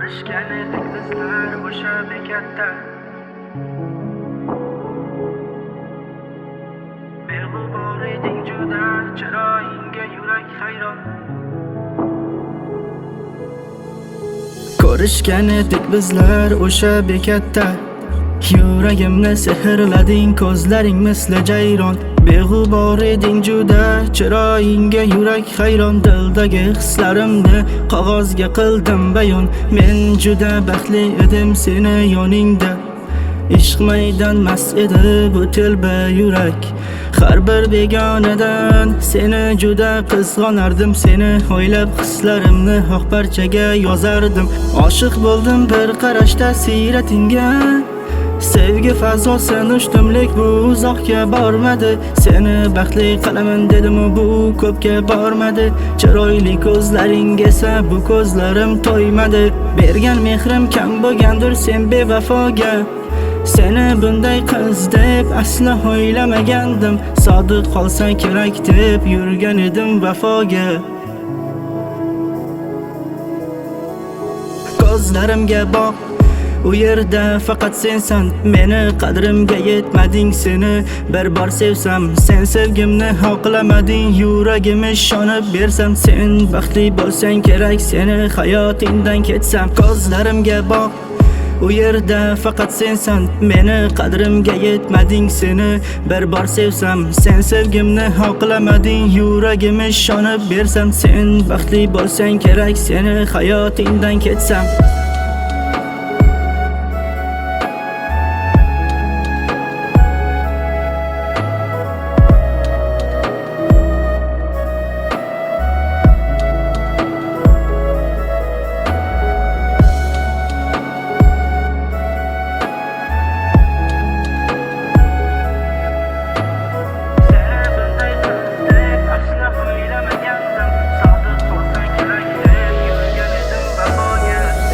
Ko'rishgan edik bizlar o'sha bekatda. Beg'ubor eding juda, chiroyingga yurak hayron. Ko'rishgan edik bizlar o'sha bekatda. Yuragimni sehrlading, ko'zlaring misli jayron. Beg'ubor eding juda, chiroyingga yurak hayron. Dildagi hislarimni qog'ozga qildim bayon. Men juda baxtli edim seni yoningda. Ishq maydon mast edi bu telba yurak. Har bir begonadan seni juda qizg'onardim. Seni o'ylab hislarimni oq parchaga yozardim. Oshiq bo'ldim bir qarashda siyratingga. Sevgi fazosan ushtumlik bu uzoqqa bormadi. Seni baxtli qilaman dedim bu ko'pga bormadi. Chiroyli ko'zlaring esa bu ko'zlarim to'ymadi. Bergan mehrim kam bo'lgandir sen bevafoga. Seni bunday qiz deb asla o'ylamagandim. Sodiq qolsa kerak deb yurgan edim vafoga. Ko'zlarimga boq, u yerda faqat sensan. Meni qadrimga yetmading, seni bir bor sevsam. Sen sevgimni oqlamading, yuragimni ishonib bersam. Sen baxtli bo'lsang kerak, seni hayotingdan ketsam. Ko'zlarimga boq, u yerda faqat sensan. Meni qadrimga yetmading, seni bir bor sevsam. Sen sevgimni oqlamading, yuragimni ishonib bersam. Sen baxtli bo'lsang kerak, seni hayotingdan ketsam.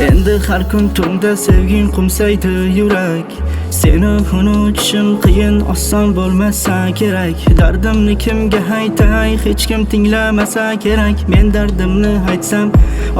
Endi har kun tunda sevging qumsaydi yurak. Seni unutishim qiyin, oson bo'lmasa kerak. Dardimni kimga aytay, hech kim tinglamasa kerak. Men dardimni aytsam,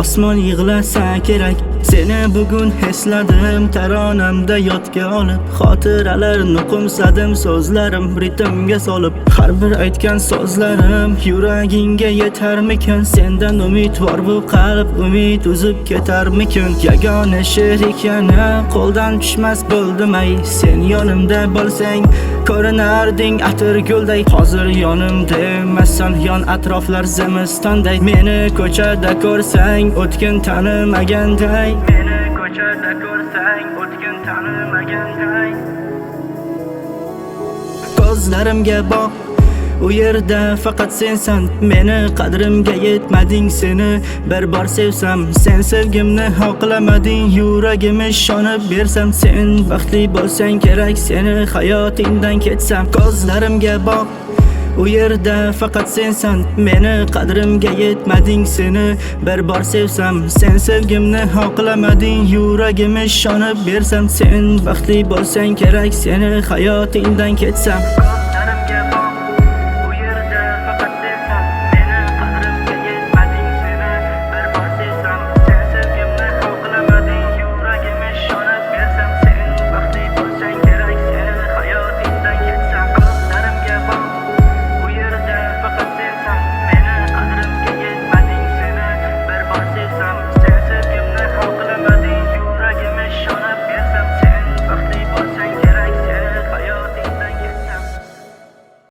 osmon yig'lasa kerak. Seni bugun esladim, taronamda yodga olib. Xotiralarni qumsadim, so'zlarim ritmga solib. Har bir aytgan so'zlarim yuragingga yetarmikin? Sendan umidvor bu qalb, umid uzib ketarmikin? Yagona she'r ekani qo'ldan tushmas bo'ldim ay. Sen yonimda bo'lsang ko'rinarding atir gulday. Hozir yonimda emassan, yon atroflar zimistonday. Meni ko'chada ko'rsang o'tkin tanimaganday. Meni ko'chada ko'rsang o'tkin tanimaganday. Ko'zlarimga boq, u yerda faqat sensan. Meni qadrimga yetmading, seni bir bor sevsam. Sen sevgimni oqlamading, yuragimni ishonib bersam. Sen baxtli bo'lsang kerak, seni hayotingdan ketsam. Ko'zlarimga boq, u yerda faqat sensan. Meni qadrimga yetmading, seni bir bor sevsam. Sen sevgimni oqlamading, yuragimni ishonib bersam. Sen baxtli bo'lsang kerak, seni hayotingdan ketsam.